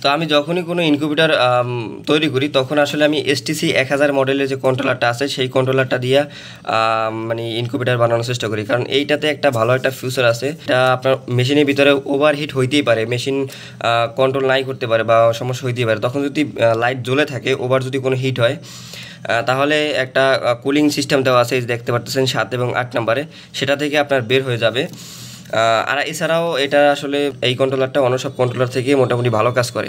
তো আমি যখনই কোনো ইনকিউবেটর তৈরি করি তখন আসলে আমি STC 1000 মডেলের যে কন্ট্রোলারটা আছে সেই কন্ট্রোলারটা দিয়ে মানে ইনকিউবেটর বানানোর চেষ্টা করি, কারণ এইটাতে একটা ভালো একটা ফিউচার আছে। এটা আপনার মেশিনের ভিতরে ওভারহিট হইতেই পারে, মেশিন কন্ট্রোল নাই করতে পারে বা সমস্যা হইতেই পারে। তখন যদি লাইট জ্বলে থাকে, ওভার যদি কোনো হিট হয়, তাহলে একটা কুলিং সিস্টেম দেওয়া আছে, দেখতে পাচ্ছেন 7 এবং 8 নম্বরে, সেটা থেকে আপনার বের হয়ে যাবে। আর এছাড়াও এটা আসলে এই কন্ট্রোলারটা অন্য সব কন্ট্রোলার থেকে মোটামুটি ভালো কাজ করে।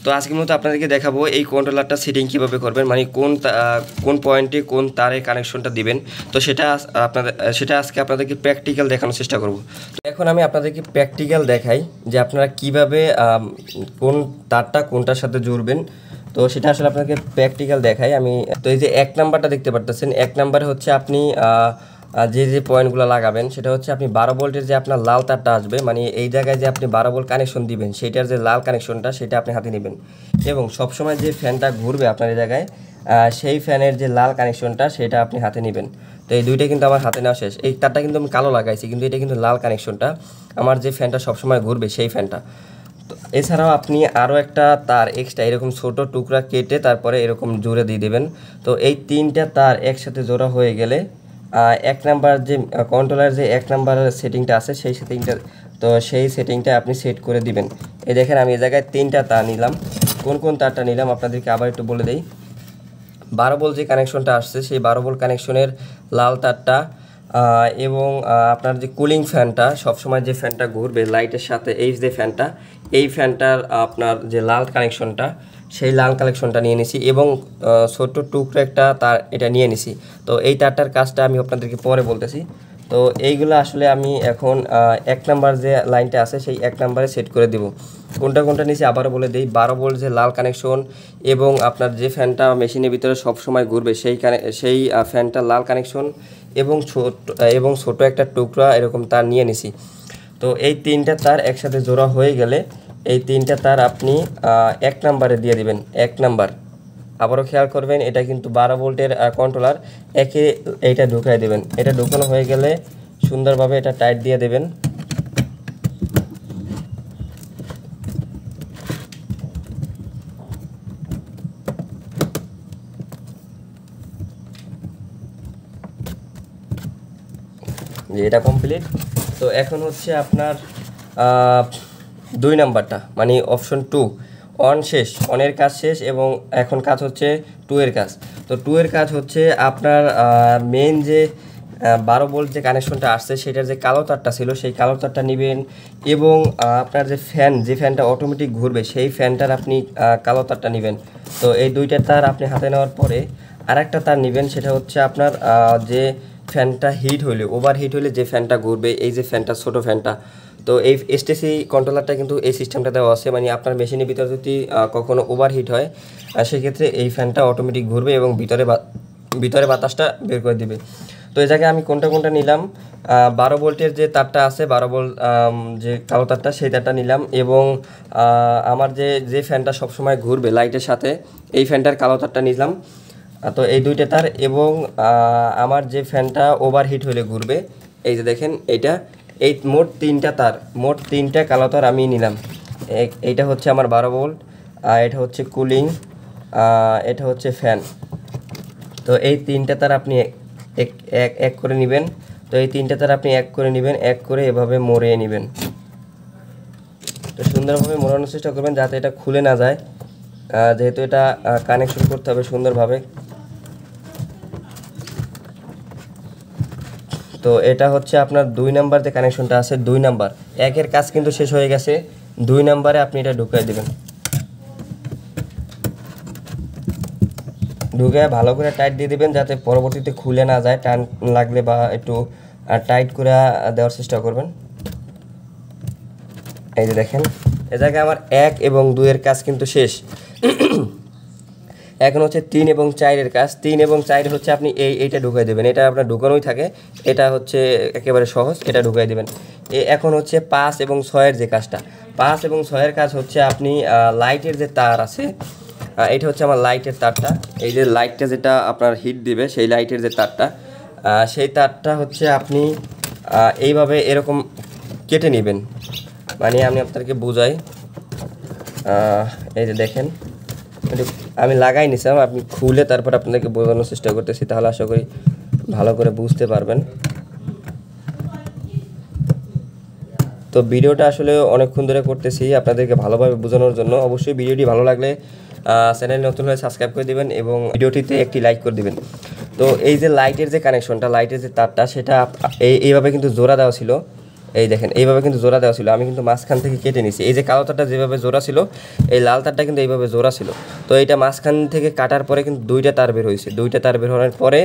তো আজকের মতো আপনাদেরকে দেখাবো এই কন্ট্রোলারটা সেটিং কীভাবে করবেন, মানে কোন পয়েন্টে কোন তারে কানেকশনটা দিবেন। তো সেটা আজকে আপনাদেরকে প্র্যাকটিক্যাল দেখানোর চেষ্টা করব। তো এখন আমি আপনাদেরকে প্র্যাকটিক্যাল দেখাই যে আপনারা কিভাবে কোন তারটা কোনটার সাথে জুড়বেন। তো সেটা আসলে আপনাকে প্র্যাকটিক্যাল দেখাই আমি। তো এই যে 1 নাম্বারটা দেখতে পাচ্ছেন, 1 নাম্বারে হচ্ছে আপনি যে পয়েন্টগুলো লাগাবেন সেটা হচ্ছে আপনি 12 ভোল্টের যে আপনার লাল তারটা আসবে, মানে এই জায়গায় যে আপনি 12 ভোল্ট কানেকশন দিবেন সেইটার যে লাল কানেকশনটা সেটা আপনি হাতে নেবেন, এবং সবসময় যে ফ্যানটা ঘুরবে আপনার এই জায়গায় সেই ফ্যানের যে লাল কানেকশনটা সেটা আপনি হাতে নেবেন। তো এই দুইটা কিন্তু আমার হাতে নেওয়া শেষ। এই তারটা কিন্তু আমি কালো লাগাইছি, কিন্তু এটা কিন্তু লাল কানেকশনটা, আমার যে ফ্যানটা সবসময় ঘুরবে সেই ফ্যানটা। তো এছাড়াও আপনি আরও একটা তার এক্সট্রা এরকম ছোট টুকরা কেটে তারপরে এরকম জোড়ে দিয়ে দেবেন। তো এই 3টা তার একসাথে জোড়া হয়ে গেলে 1 নাম্বার যে কন্ট্রোলার যে 1 নাম্বার সেটিংটা আছে সেই সেটিংটা আপনি সেট করে দিবেন। এই দেখেন আমি এই জায়গায় 3টা তার নিলাম। কোন তারটা নিলাম আপনাদেরকে আবার একটু বলে দেই। 12 ভোল্ট যে কানেকশনটা আসছে সেই 12 ভোল্ট কানেকশনের লাল তারটা, এবং আপনার যে কুলিং ফ্যানটা সবসময় যে ফ্যানটা ঘুরবে লাইটের সাথে, এই ফ্যানটার আপনার যে লাল কানেকশনটা সেই লাল কানেকশনটা নিয়ে নিছি, এবং ছোট্ট টুকরো একটা তার এটা নিয়ে নিছি। তো এই তারটার কাজটা আমি আপনাদেরকে পরে বলতেছি। তো এইগুলো আসলে আমি এখন 1 নাম্বার যে লাইনটা আছে সেই 1 নাম্বারে সেট করে দেব। কোনটা নিচে আবারও বলে দিই, 12 ভোল্ট যে লাল কানেকশন এবং আপনার যে ফ্যানটা মেশিনের ভিতরে সবসময় ঘুরবে সেই ফ্যানটা লাল কানেকশন, এবং ছোট একটা টুকরা এরকম তার নিয়ে নিছি। তো এই 3টা তার একসাথে জোড়া হয়ে গেলে এই 3টা তার আপনি 1 নাম্বারে দিয়ে দিবেন। 1 নাম্বার আবারও খেয়াল করবেন, এটা কিন্তু 12 ভোল্টের কন্ট্রোলার, এইটা ঢুকাই দেবেন। এটা ঢুকানো হয়ে গেলে সুন্দরভাবে এটা টাইট দিয়ে দেবেন। যে এটা কমপ্লিট। তো এখন হচ্ছে আপনার 2 নাম্বারটা, মানে অপশন 2 অন শেষ, অনের কাজ শেষ, এবং এখন কাজ হচ্ছে 2 এর কাজ। তো 2 এর কাজ হচ্ছে আপনার মেইন যে 12 ভোল্ট যে কানেকশনটা আসছে সেটার যে কালো তারটা ছিল সেই কালো তারটা নেবেন, এবং আপনার যে ফ্যানটা অটোমেটিক ঘুরবে সেই ফ্যানটার আপনি কালো তারটা নেবেন। তো এই 2টা তার আপনি হাতে নেওয়ার পরে আরেকটা তার নেবেন, সেটা হচ্ছে আপনার যে ফ্যানটা ওভার হিট হলে যে ফ্যানটা ঘুরবে, এই যে ফ্যানটা ছোটো ফ্যানটা। তো এই STC কন্ট্রোলারটা কিন্তু এই সিস্টেমটা দেওয়া আছে, মানে আপনার মেশিনের ভিতরে যদি কখনো ওভার হিট হয় সেক্ষেত্রে এই ফ্যানটা অটোমেটিক ঘুরবে এবং ভিতরে বাতাসটা বের করে দিবে। তো এই জায়গায় আমি কোনটা নিলাম, 12 ভোল্টের যে তারটা আছে, 12 ভোল্ট যে কালো তারটা সেই তারটা নিলাম, এবং আমার যে ফ্যানটা সবসময় ঘুরবে লাইটের সাথে এই ফ্যানটার কালো তারটা নিলাম। তো এই 2টা তার, এবং আমার যে ফ্যানটা ওভারহিট হলে ঘুরবে, এই যে দেখেন এই মোট 3টা তার, মোট 3টা কালো তার আমি নিলাম। এইটা হচ্ছে আমার 12 ভোল্ট, এটা হচ্ছে কুলিং, এটা হচ্ছে ফ্যান। তো এই 3টা তার আপনি এক করে নেবেন। তো এই 3টা তার আপনি এক করে নেবেন, এক করে এভাবে মোড়িয়ে নেবেন। তো সুন্দরভাবে মোড়ানোর চেষ্টা করবেন যাতে এটা খুলে না যায়, যেহেতু এটা কানেকশন করতে হবে সুন্দরভাবে। তো এটা হচ্ছে আপনার 2 নাম্বার যে কানেকশনটা আছে, 2 নাম্বার, 1-এর কাজ কিন্তু শেষ হয়ে গেছে, 2 নাম্বারে আপনি এটা ঢুকিয়ে দেবেন। ঢুকে ভালো করে টাইট দিয়ে দিবেন যাতে পরবর্তীতে খুলে না যায়, টান লাগলে বা একটু টাইট করে দেওয়ার চেষ্টা করবেন। এই যে দেখেন এ জায়গায় আমার 1 এবং 2 এর কাজ কিন্তু শেষ। এখন হচ্ছে 3 এবং 4 এর কাজ। 3 এবং 4 হচ্ছে আপনি এইটা ঢুকিয়ে দেবেন, এটা আপনার ঢুকানোই থাকে, এটা হচ্ছে একেবারে সহজ, এটা ঢুকিয়ে দেবেন। এখন হচ্ছে 5 এবং 6 এর যে কাজটা, 5 এবং 6 এর কাজ হচ্ছে আপনি লাইটের যে তার আছে, এটা হচ্ছে আমার লাইটের তারটা, এই যে লাইটটা যেটা আপনার হিট দিবে সেই লাইটের যে তারটা, সেই তারটা হচ্ছে আপনি এইভাবে এরকম কেটে নেবেন। মানে আমি আপনাদেরকে বুঝাই, এই যে দেখেন আমি লাগাই নিছিলাম, আপনি খুলে তারপর আপনাদেরকে বোঝানোর চেষ্টা করতেছি, তাহলে আশা করি ভালো করে বুঝতে পারবেন। তো ভিডিওটা আসলে অনেকক্ষণ ধরে করতেছি আপনাদেরকে ভালোভাবে বোঝানোর জন্য। অবশ্যই ভিডিওটি ভালো লাগলে চ্যানেল নতুন হলে সাবস্ক্রাইব করে দিবেন এবং ভিডিওটিতে একটি লাইক করে দিবেন। তো এই যে লাইটের যে কানেকশনটা, লাইটের যে তারটা, সেটা এইভাবে কিন্তু জোড়া দেওয়া ছিল। এই দেখেন এইভাবে কিন্তু জোড়া দেওয়া ছিল, আমি কিন্তু মাঝখান থেকে কেটে নিছি। এই যে কালো তারটা যেভাবে জোড়া ছিল, এই লাল তারটা কিন্তু এইভাবে জোড়া ছিল। তো এইটা মাঝখান থেকে কাটার পরে কিন্তু দুইটা তার বের হয়েছে। দুইটা তার বের হওয়ার পরে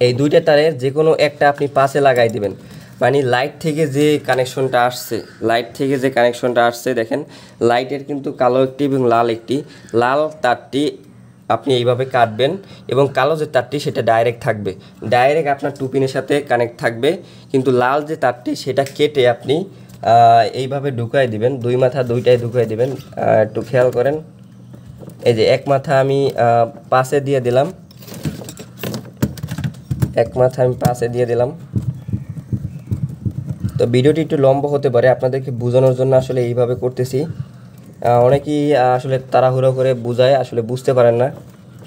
এই দুইটা তারের যে কোনো একটা আপনি পাশে লাগাই দিবেন। মানে লাইট থেকে যে কানেকশনটা আসছে, দেখেন লাইটের কিন্তু কালো একটি এবং লাল একটি। লাল তারটি আপনি এইভাবে কাটবেন এবং কালো যে তারটি সেটা ডাইরেক্ট আপনার টুপিনের সাথে কানেক্ট থাকবে। কিন্তু লাল যে তারটি সেটা কেটে আপনি এইভাবে ঢুকাই দিবেন, দুই মাথা দুইটাই ঢুকাই দিবেন। একটু খেয়াল করেন, এই যে এক মাথা আমি পাশে দিয়ে দিলাম, এক মাথা আমি পাশে দিয়ে দিলাম। তো ভিডিওটি একটু লম্বা হতে পারে, আপনাদেরকে বোঝানোর জন্য আসলে এইভাবে করতেছি। অনেকেই আসলে তাড়াহুড়ো করে বুঝায়, আসলে বুঝতে পারেন না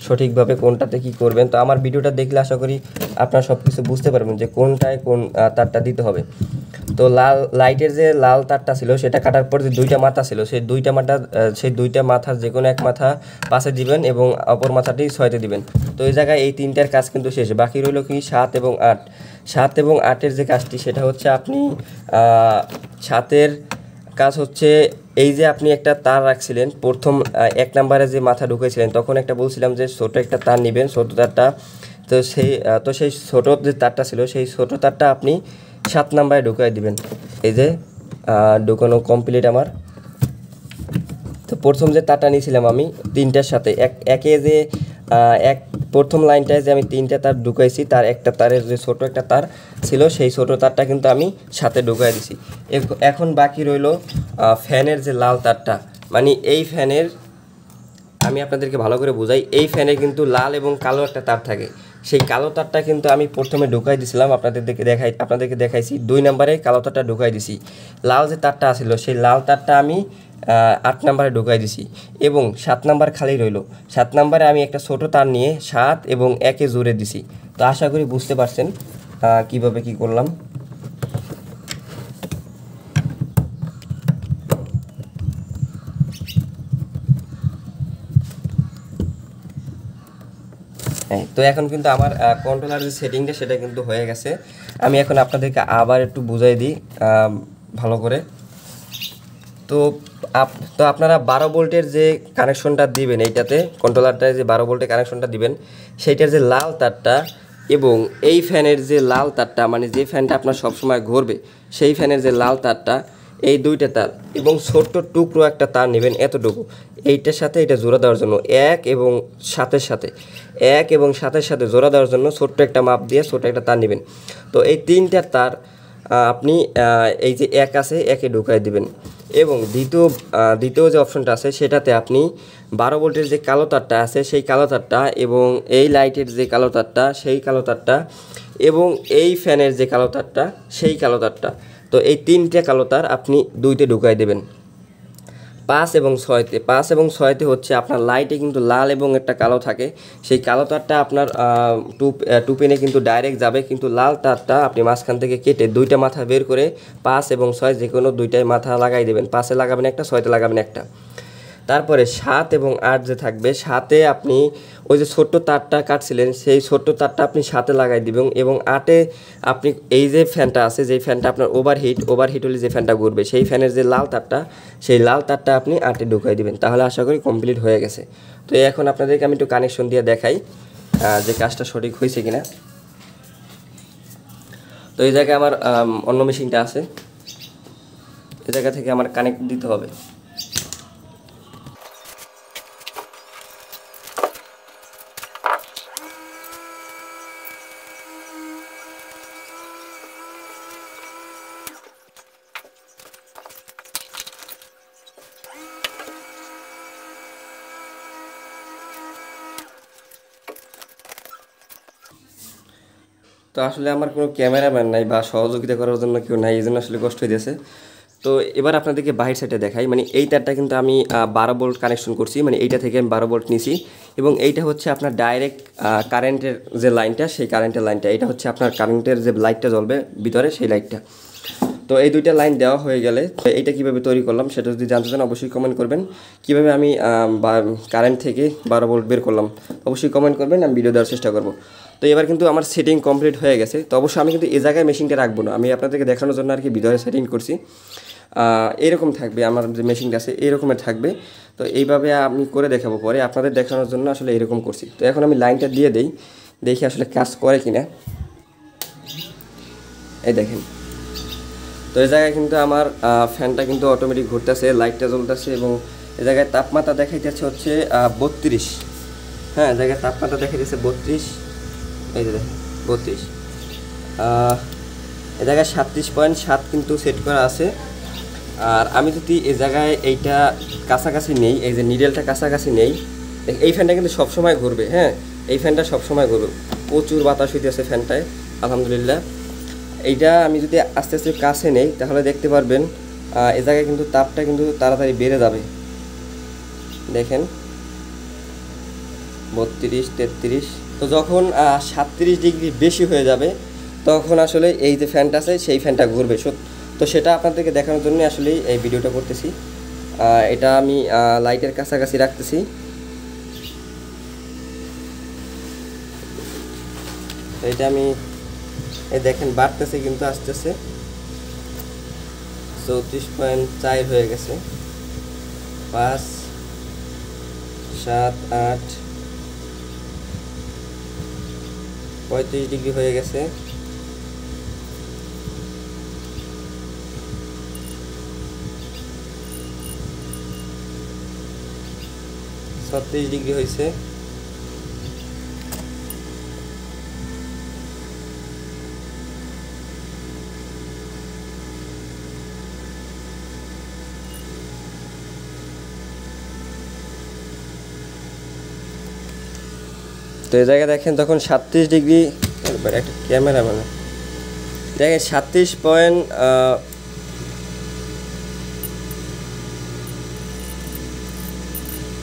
সঠিকভাবে কোনটাতে কি করবেন। তো আমার ভিডিওটা দেখলে আশা করি আপনারা সব কিছু বুঝতে পারবেন যে কোনটায় কোন তারটা দিতে হবে। তো লাইটের যে লাল তারটা ছিল সেটা কাটার পর যে দুইটা মাথা ছিল, সেই দুইটা মাথার যে কোনো এক মাথা পাশে দিবেন এবং অপর মাথাটি 6তে দিবেন। তো এই জায়গায় এই তিনটার কাজ কিন্তু শেষ। বাকি রইল কি 7 এবং 8। 7 এবং 8-এর যে কাজটি সেটা হচ্ছে আপনি 7-এর কাজ হচ্ছে এই যে আপনি একটা তার রাখছিলেন প্রথম 1 নম্বরে যে মাথা ঢুকেছিলেন, তখন একটা বলছিলাম যে ছোট একটা তার নেবেন, ছোট তারটা। তো সেই ছোট যে তারটা ছিল সেই ছোট তারটা আপনি 7 নম্বরে ঢুকাই দিবেন। এই যে ঢুকানো কমপ্লিট আমার। তো প্রথম যে তারটা নিয়েছিলাম আমি তিনটার সাথে একে যে এক প্রথম লাইনটায় যে আমি তিনটা তার ঢুকাইছি, তার একটা তারের যে ছোট একটা তার ছিল সেই ছোট তারটা কিন্তু আমি সাথে ঢুকাই দিছি। এখন বাকি রইল ফ্যানের যে লাল তারটা। মানে এই ফ্যানের, আমি আপনাদেরকে ভালো করে বুঝাই, এই ফ্যানে কিন্তু লাল এবং কালো একটা তার থাকে। সেই কালো তারটা কিন্তু আমি প্রথমে ঢুকাই দিছিলাম, আপনাদেরকে দেখাইছি 2 নম্বরে কালো তারটা ঢুকাই দিছি। লাল যে তারটা আসছিল সেই লাল তারটা আমি 8 নম্বরে ঢুকাই দিছি এবং 7 নম্বর খালি রইল। 7 নম্বরে আমি একটা ছোট তার নিয়ে 7 এবং 1-এ জুড়ে দিছি। তো আশা করি বুঝতে পারছেন কিভাবে কি করলাম। তো এখন কিন্তু আমার কন্ট্রোলার যে সেটিংটা সেটা কিন্তু হয়ে গেছে। আমি এখন আপনাদেরকে আবার একটু বুঝাই দিই ভালো করে। তো আপনারা 12 ভোল্টের যে কানেকশনটা দিবেন, এইটাতে কন্ট্রোলারটায় যে 12 ভোল্টের কানেকশনটা দিবেন, সেইটার যে লাল তারটা এবং এই ফ্যানের যে লাল তারটা, মানে যে ফ্যানটা আপনার সবসময় ঘুরবে সেই ফ্যানের যে লাল তারটা, এই দুইটা তার এবং ছোট্ট টুকরো একটা তার নেবেন এতটুকু, এইটার সাথে এটা জোড়া দেওয়ার জন্য 1 এবং 7-এর সাথে জোড়া দেওয়ার জন্য ছোট্ট একটা মাপ দিয়ে ছোট একটা তার নেবেন। তো এই তিনটা তার আপনি এই যে 1 আছে 1-এ ঢুকাই দিবেন এবং দ্বিতীয় যে অপশনটা আছে সেটাতে আপনি 12 ভোল্টের যে কালো তারটা আছে সেই কালো তারটা এবং এই লাইটের যে কালো তারটা সেই কালো তারটা এবং এই ফ্যানের যে কালো তারটা সেই কালো তারটা, তো এই তিনটে কালো তার আপনি 2-তে ঢুকাই দেবেন। 5 এবং 6-তে হচ্ছে আপনার লাইটে কিন্তু লাল এবং একটা কালো থাকে, সেই কালো তারটা আপনার টুপিনে কিন্তু ডাইরেক্ট যাবে, কিন্তু লাল তারটা আপনি মাঝখান থেকে কেটে দুইটা মাথা বের করে 5 এবং 6 যে কোনো দুইটাই মাথা লাগাই দেবেন। 5-এ লাগাবেন একটা, 6-তে লাগাবেন একটা। তারপরে 7 এবং 8 যে থাকবে, 7-এ আপনি ওই যে ছোট্ট তারটা কাটছিলেন সেই ছোট্ট তারটা আপনি 7-এ লাগাই দিবেন এবং 8-এ আপনি এই যে ফ্যানটা আছে, যেই ফ্যানটা আপনার ওভারহিট হলে যে ফ্যানটা ঘুরবে সেই ফ্যানের যে লাল তারটা সেই লাল তারটা আপনি 8-এ ঢুকাই দিবেন। তাহলে আশা করি কমপ্লিট হয়ে গেছে। তো এখন আপনাদেরকে আমি একটু কানেকশন দিয়ে দেখাই যে কাজটা সঠিক হয়েছে কিনা। তো এই জায়গায় আমার অন্য মেশিনটা আছে, এই জায়গা থেকে আমার কানেক্ট দিতে হবে। তো আসলে আমার কোনো ক্যামেরাম্যান নাই বা সহযোগিতা করার জন্য কেউ নাই, এই জন্য আসলে কষ্ট হইতেছে। তো এবার আপনাদেরকে বাহির সাইডে দেখাই, মানে এই তারটা কিন্তু আমি 12 ভোল্ট কানেকশন করছি, মানে এইটা থেকে আমি 12 ভোল্ট নিছি এবং এইটা হচ্ছে আপনার ডাইরেক্ট কারেন্টের যে লাইনটা, সেই কারেন্টের লাইনটা, এটা হচ্ছে আপনার কারেন্টের যে লাইটটা জ্বলবে ভিতরে সেই লাইটটা। তো এই দুইটা লাইন দেওয়া হয়ে গেলে এইটা কীভাবে তৈরি করলাম সেটা যদি জানতে চান অবশ্যই কমেন্ট করবেন। কীভাবে আমি কারেন্ট থেকে 12 ভোল্ট বের করলাম অবশ্যই কমেন্ট করবেন, আমি ভিডিও দেওয়ার চেষ্টা করব। তো এবার কিন্তু আমার সেটিং কমপ্লিট হয়ে গেছে। তো অবশ্যই আমি কিন্তু এই জায়গায় মেশিনটা রাখবো না, আমি আপনাদেরকে দেখানোর জন্য আর কি ভিতরে সেটিং করছি। এরকম থাকবে আমার যে মেশিনটা আছে এরকমের থাকবে। তো এইভাবে আমি করে দেখাবো পরে আপনাদের দেখানোর জন্য আসলে এরকম করছি। তো এখন আমি লাইনটা দিয়ে দেই, দেখি আসলে কাজ করে কিনা। এই দেখেন, তো এই জায়গায় কিন্তু আমার ফ্যানটা কিন্তু অটোমেটিক ঘুরতেছে, লাইটটা জ্বলতেছে এবং এই জায়গায় তাপমাত্রা দেখাইতেছে হচ্ছে 32। হ্যাঁ, জায়গায় তাপমাত্রা দেখাইতেছে 32, এই যে দেখেন 32। এই জায়গায় 37.7 কিন্তু সেট করা আছে। আর আমি যদি এই জায়গায় এইটা কাছাকাছি নেই, এই যে নিডেলটা কাছাকাছি নেই, এই ফ্যানটা কিন্তু সবসময় ঘুরবে। হ্যাঁ, এই ফ্যানটা সবসময় ঘুরবে, প্রচুর বাতাস হইতেছে ফ্যানটায় আলহামদুলিল্লাহ। এইটা আমি যদি আস্তে আস্তে কাছে নেই তাহলে দেখতে পারবেন এই জায়গায় কিন্তু তাপটা কিন্তু তাড়াতাড়ি বেড়ে যাবে। দেখেন 32, 33। তো যখন 37 ডিগ্রি বেশি হয়ে যাবে তখন আসলে এই যে ফ্যানটা আছে সেই ফ্যানটা ঘুরবে। তো সেটা আপনাদেরকে দেখানোর জন্য আসলে এই ভিডিওটা করতেছি। এটা আমি লাইটের কাছাকাছি রাখতেছি। তো এটা আমি এই দেখেন বাড়তেছে কিন্তু আস্তে আস্তে, 34.4 হয়ে গেছে, 5, 7, 8, 35 ডিগ্রি হয়ে গেছে। ডিগ্রি হয়েছে। তো এই জায়গায় দেখেন তখন 37 ডিগ্রি, একটা ক্যামেরা মানে দেখেন 37 পয়েন্ট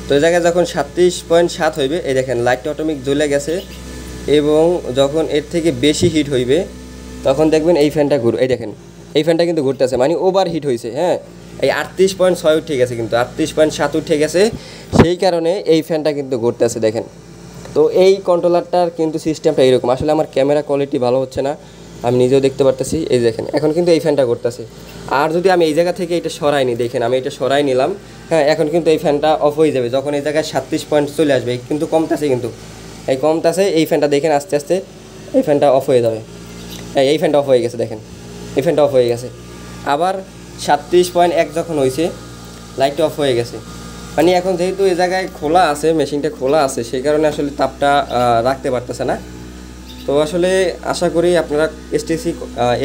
তো এই জায়গায় যখন 37.7 হইবে, এই দেখেন লাইটটা অটোমেটিক জ্বলে গেছে এবং যখন এর থেকে বেশি হিট হইবে তখন দেখবেন এই ফ্যানটা ঘুরবে। এই দেখেন এই ফ্যানটা কিন্তু ঘুরতেছে, মানে ওভার হিট হয়েছে। হ্যাঁ, এই 38.6 উঠে গেছে, কিন্তু 38.7 উঠে গেছে, সেই কারণে এই ফ্যানটা কিন্তু ঘুরতেছে দেখেন। তো এই কন্ট্রোলারটার কিন্তু সিস্টেমটা এরকম। আসলে আমার ক্যামেরা কোয়ালিটি ভালো হচ্ছে না, আমি নিজেও দেখতে পারতেছি। এই দেখেন এখন কিন্তু এই ফ্যানটা ঘুরতেছে। আর যদি আমি এই জায়গা থেকে এটা সরাই নি, দেখেন আমি এটা সরাই নিলাম, হ্যাঁ, এখন কিন্তু এই ফ্যানটা অফ হয়ে যাবে যখন এই জায়গায় 37 পয়েন্ট চলে আসবে। কিন্তু কমতেছে, কিন্তু এই কমতেছে, এই ফ্যানটা দেখেন আস্তে আস্তে এই ফ্যানটা অফ হয়ে যাবে। এই ফ্যানটা অফ হয়ে গেছে, দেখেন এই ফ্যানটা অফ হয়ে গেছে। আবার 37.1 যখন হয়েছে লাইটটা অফ হয়ে গেছে। মানে এখন যেহেতু এই জায়গায় খোলা আছে, মেশিনটা খোলা আছে, সেই কারণে আসলে তাপটা রাখতে পারতেছে না। তো আসলে আশা করি আপনারা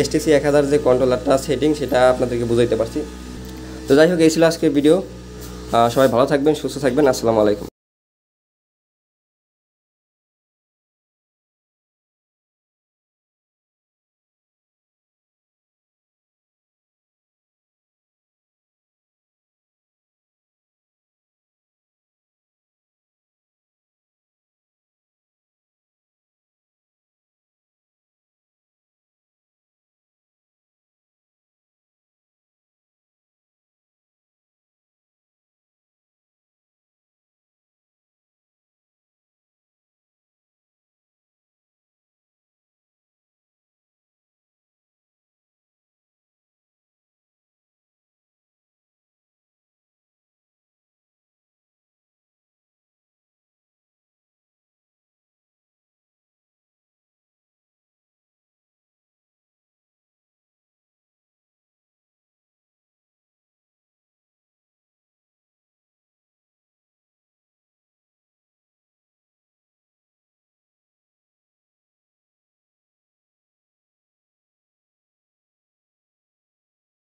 এসটিসি 1000 যে কন্ট্রোলারটা সেটিং সেটা আপনাদেরকে বুঝাইতে পারছি। তো যাই হোক, এই ছিল আজকের ভিডিও। সবাই ভালো থাকবেন, সুস্থ থাকবেন। আসসালামু আলাইকুম।